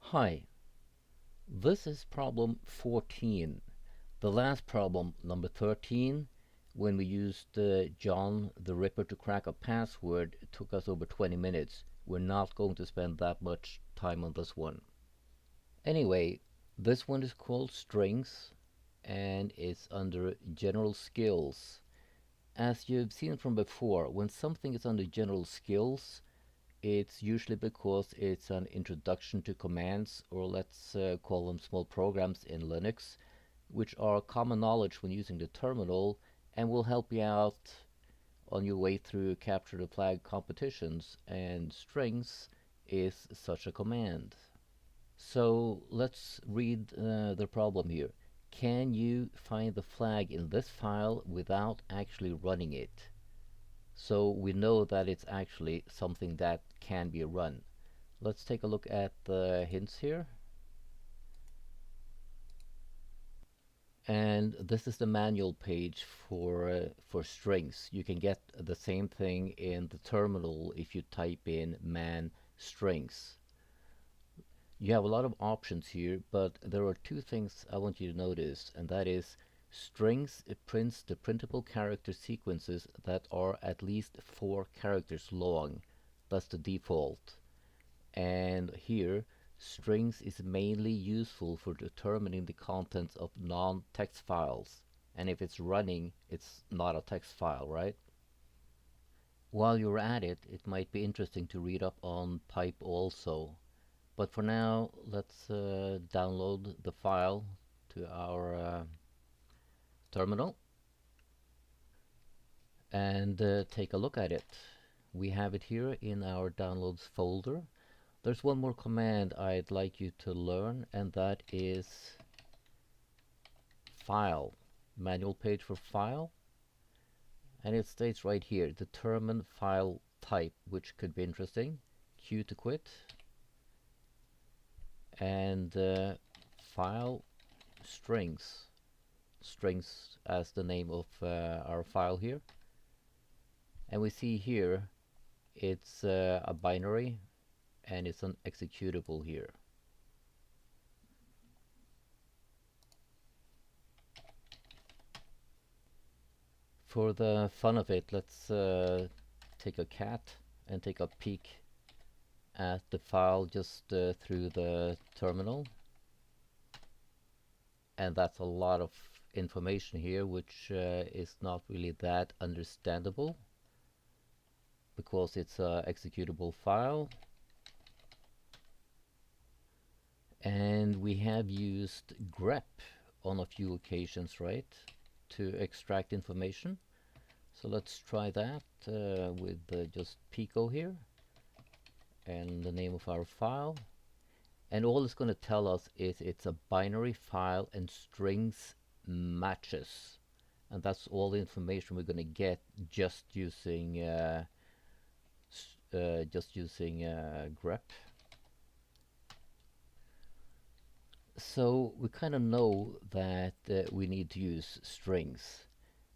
Hi, this is problem 14. The last problem, number 13, when we used John the Ripper to crack a password, it took us over 20 minutes. We're not going to spend that much time on this one. Anyway, this one is called strings and it's under general skills. As you've seen from before, when something is under general skills, it's usually because it's an introduction to commands, or let's call them small programs in Linux, which are common knowledge when using the terminal and will help you out on your way through capture the flag competitions, and strings is such a command. So let's read the problem here. Can you find the flag in this file without actually running it? So we know that it's actually something that can be run. Let's take a look at the hints here. And this is the manual page for strings. You can get the same thing in the terminal if you type in man strings. You have a lot of options here, but there are two things I want you to notice, and that is strings. It prints the printable character sequences that are at least 4 characters long. That's the default. And here, strings is mainly useful for determining the contents of non-text files. And if it's running, it's not a text file, right? While you're at it, it might be interesting to read up on pipe also. But for now, let's download the file to our terminal and take a look at it. We have it here in our downloads folder. There's one more command I'd like you to learn, and that is file. Manual page for file. And it states right here, determine file type, which could be interesting. Q to quit. And file strings. Strings as the name of our file here. And we see here it's a binary and it's an executable here. For the fun of it, let's take a cat and take a peek at the file just through the terminal. And that's a lot of information here, which is not really that understandable because it's an executable file. And we have used grep on a few occasions, right, to extract information. So let's try that with just pico here and the name of our file. And all it's going to tell us is it's a binary file and strings matches. And that's all the information we're going to get just using grep. So we kind of know that we need to use strings.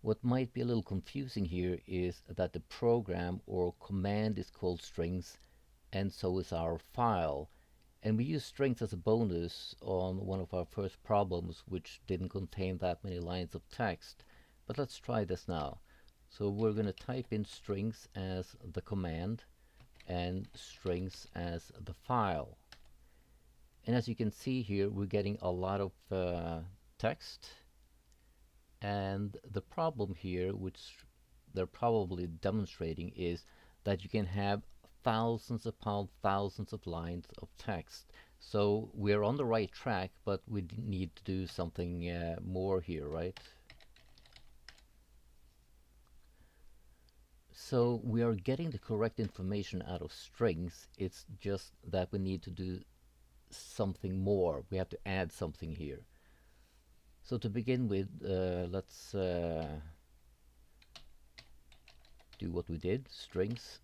What might be a little confusing here is that the program or command is called strings, and so is our file. And we use strings as a bonus on one of our first problems, which didn't contain that many lines of text. But let's try this now. So we're going to type in strings as the command and strings as the file. And as you can see here, we're getting a lot of text. And the problem here, which they're probably demonstrating, is that you can have thousands upon thousands of lines of text. So we're on the right track, but we need to do something more here, right? So we are getting the correct information out of strings. It's just that we need to do something more. We have to add something here. So to begin with, let's do what we did, strings.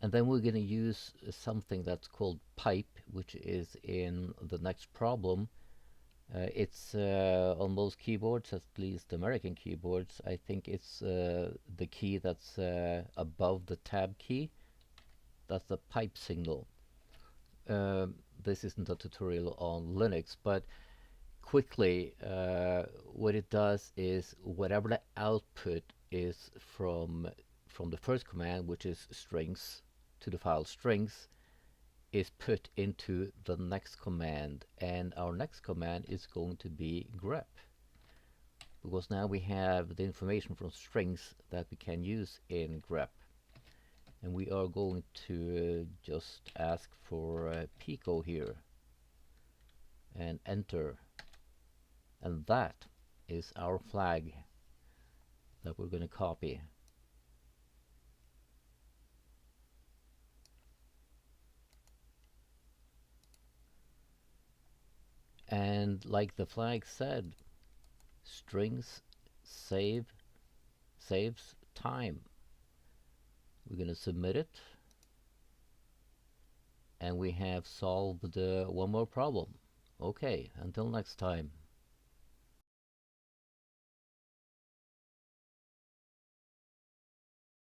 And then we're going to use something that's called pipe, which is in the next problem. It's on most keyboards, at least American keyboards. I think it's the key that's above the tab key. That's the pipe signal. this isn't a tutorial on Linux, but quickly, what it does is whatever the output is from the first command, which is strings to the file strings, is put into the next command, and our next command is going to be grep, because now we have the information from strings that we can use in grep. And we are going to just ask for pico here and enter, and that is our flag that we're going to copy. And like the flag said, strings saves time. We're going to submit it, and we have solved one more problem. Okay, until next time.